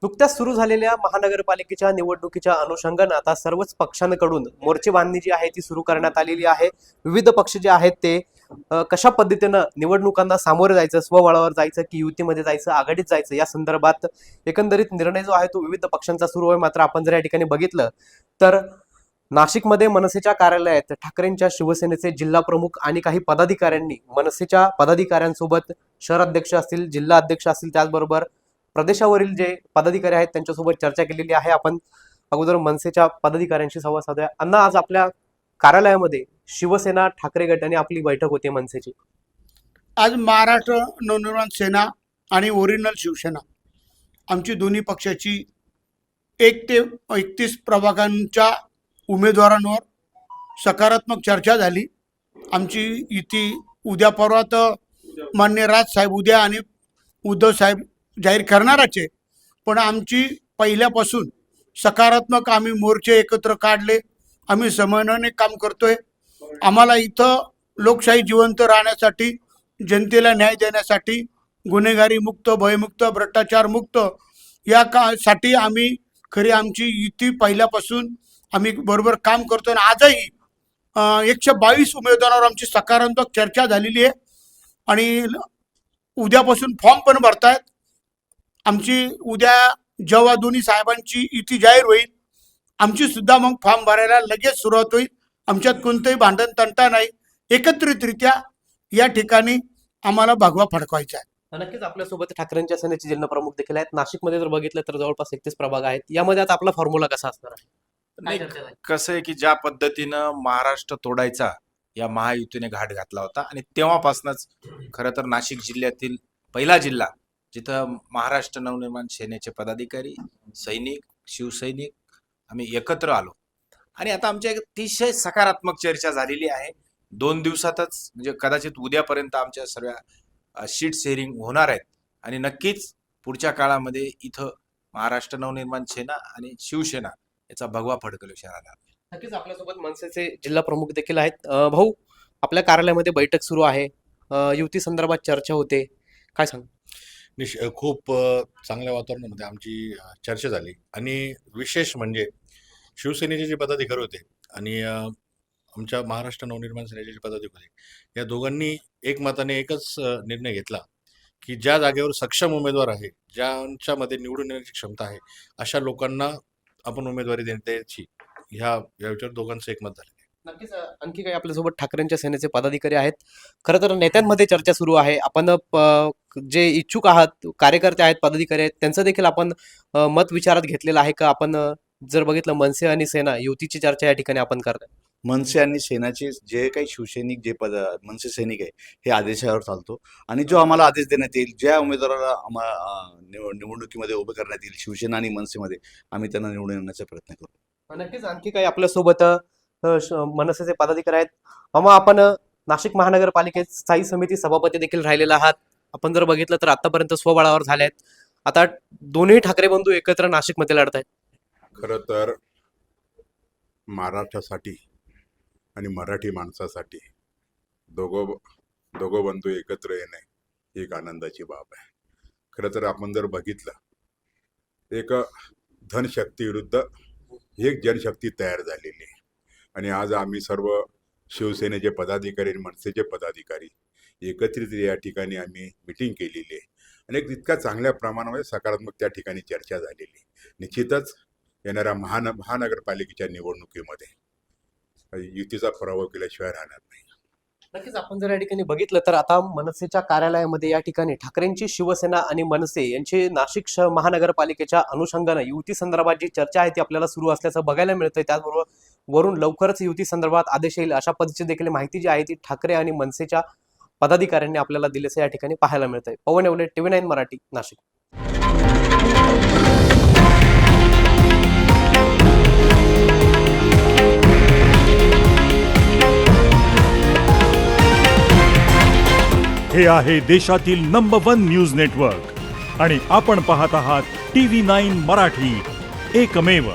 नुकत्याच सुरू झालेल्या महानगरपालिकेच्या निवडणुकीच्या अनुषंगानं आता सर्वच पक्षांकडून मोर्चे बांधणी जी आहे ती सुरू करण्यात आलेली आहे. विविध पक्ष जे आहेत ते कशा पद्धतीनं निवडणुकांना सामोरे जायचं, स्वबळावर जायचं की युतीमध्ये जायचं, आघाडीत जायचं, या संदर्भात एकंदरीत निर्णय जो आहे तो विविध पक्षांचा सुरू आहे. मात्र आपण जर या ठिकाणी बघितलं तर नाशिकमध्ये मनसेच्या कार्यालयात ठाकरेंच्या शिवसेनेचे जिल्हा प्रमुख आणि काही पदाधिकाऱ्यांनी मनसेच्या पदाधिकाऱ्यांसोबत शहर अध्यक्ष असतील, जिल्हा अध्यक्ष असतील, त्याचबरोबर प्रदेशावरील जे पदाधिकारी आहेत त्यांच्यासोबत चर्चा केलेली आहे. आपण अगोदर मनसेच्या पदाधिकाऱ्यांशी संवाद साधूया. अण्णा, आज आपल्या कार्यालयामध्ये शिवसेना ठाकरे गटाने आपली बैठक होती मनसेची. आज महाराष्ट्र नवनिर्माण सेना आणि ओरिजिनल शिवसेना आमची दोन्ही पक्षाची 1 ते 31 प्रभागांच्या उमेदवारांवर सकारात्मक चर्चा झाली. आमची युती उद्या परवा तर मान्य राजसाहेब उद्या आणि उद्धव साहेब जाहीर करणारच आहे, पण आमची पहिल्यापासून सकारात्मक आम्ही मोर्चे एकत्र काढले. आम्ही समन्वयाने काम करतोय. आम्हाला इथं लोकशाही जिवंत राहण्यासाठी, जनतेला न्याय देण्यासाठी, गुन्हेगारी मुक्त, भयमुक्त, भ्रष्टाचार मुक्त या साठी आम्ही खरी आमची युती पहिल्यापासून आम्ही बरोबर काम करतो. आणि आजही 122 उमेदवारांवर आमची सकारात्मक चर्चा झालेली आहे आणि उद्यापासून फॉर्म पण भरतायत. आमची उद्या जेव्हा दोन्ही साहेबांची युती जाहीर होईल, आमची सुद्धा मग फॉर्म भरायला लगेच सुरुवात होईल. आमच्यात कोणतंही भांडण तंटा नाही. एकत्रितरित्या या ठिकाणी आम्हाला भगवा फडकवायचा आहे. नक्कीच आपल्यासोबत ठाकरेंच्या सेनेचे जिल्हा प्रमुख देखील आहेत. नाशिकमध्ये जर बघितलं तर जवळपास 31 प्रभाग आहेत. यामध्ये आता आपला फॉर्म्युला कसा असणार आहे? कसं आहे की ज्या पद्धतीनं महाराष्ट्र तोडायचा या महायुतीने घाट घातला होता आणि तेव्हापासूनच खरं तर नाशिक जिल्ह्यातील पहिला जिल्हा जिथं महाराष्ट्र नवनिर्माण सेनेचे पदाधिकारी, सैनिक, शिवसैनिक आम्ही एकत्र आलो आणि आता आमची एक अतिशय सकारात्मक चर्चा झालेली आहे. 2 दिवसातच म्हणजे कदाचित उद्यापर्यंत आमच्या सर्व शीट शेअरिंग होणार आहेत आणि नक्कीच पुढच्या काळामध्ये इथं महाराष्ट्र नवनिर्माण सेना आणि शिवसेना याचा भगवा फडकलो शहराला. नक्कीच आपल्यासोबत मनसेचे जिल्हा प्रमुख देखील आहेत. भाऊ, आपल्या कार्यालयामध्ये बैठक सुरू आहे, युती संदर्भात चर्चा होते, काय सांग? खूप चांगल्या वातावरणामध्ये आमची चर्चा झाली आणि विशेष म्हणजे शिवसेनेचे जे पदाधिकारी होते आणि आमच्या महाराष्ट्र नवनिर्माण सेनेचे जे पदाधिकारी होते, या दोघांनी एकमताने एकच निर्णय घेतला की ज्या जागेवर सक्षम उमेदवार आहे, ज्यांच्यामध्ये निवडून येण्याची क्षमता आहे, अशा लोकांना आपण उमेदवारी देण्याची ह्या विचार दोघांचं एकमत झालं. नक्कीच आणखी काही आपल्यासोबत ठाकरेंच्या सेनेचे पदाधिकारी आहेत. खरं तर नेत्यांमध्ये चर्चा सुरू आहे. आपण जे इच्छुक आहात, कार्यकर्ते आहेत, पदाधिकारी आहेत, त्यांचं देखील आपण मत विचारात घेतलेलं आहे का? आपण जर बघितलं मनसे आणि सेना युतीची चर्चा या ठिकाणी आपण करताय. मनसे आणि सेनाचे जे काही शिवसैनिक जे मनसे सैनिक आहे हे आदेशावर चालतो आणि जो आम्हाला आदेश देण्यात येईल, ज्या उमेदवाराला निवडणुकीमध्ये उभे करण्यात येईल शिवसेना आणि मनसेमध्ये, आम्ही त्यांना निवडून येण्याचा प्रयत्न करू. नक्कीच आणखी काही आपल्यासोबत मनसेचे पदाधिकारी आहेत. मामा, आपण नाशिक महानगरपालिकेत स्थायी समिती सभापती देखील राहिलेला आहात. आपण जर बघितलं तर आतापर्यंत स्वबळावर झाले आहेत. आता दोन्ही ठाकरे बंधू एकत्र नाशिकमध्ये लढत आहेत. खरं तर महाराष्ट्रासाठी आणि मराठी माणसासाठी दोघं बंधू एकत्र येणे ही एक आनंदाची बाब आहे. खरं तर आपण जर बघितलं, एक धनशक्ती विरुद्ध एक जनशक्ती तयार झालेली आहे आणि आज आम्ही सर्व शिवसेनेचे पदाधिकारी आणि मनसेचे पदाधिकारी एकत्रित या ठिकाणी आम्ही मिटिंग केलेली आहे आणि एक इतक्या चांगल्या प्रमाणामध्ये सकारात्मक त्या ठिकाणी चर्चा झालेली. निश्चितच येणाऱ्या महानगरपालिकेच्या निवडणुकीमध्ये युतीचा पराभव केल्याशिवाय राहणार नाही. नक्कीच आपण जर या ठिकाणी बघितलं तर आता मनसेच्या कार्यालयामध्ये या ठिकाणी ठाकरेंची शिवसेना आणि मनसे यांची नाशिक महानगरपालिकेच्या अनुषंगानं युती संदर्भात जी चर्चा आहे ती आपल्याला सुरू असल्याचं बघायला मिळतंय. त्याचबरोबर वरून लवकरच युती संदर्भात आदेश येईल अशा पद्धतीची देखील माहिती जी आहे ती ठाकरे आणि मनसेच्या पदाधिकाऱ्यांनी आपल्याला दिल्याचं या ठिकाणी पाहायला मिळतंय. पवन येवले, TV9 मराठी, नाशिक. हे आहे देशातील नंबर 1 न्यूज नेटवर्क आणि आपण पाहत आहात TV9 मराठी, एकमेव.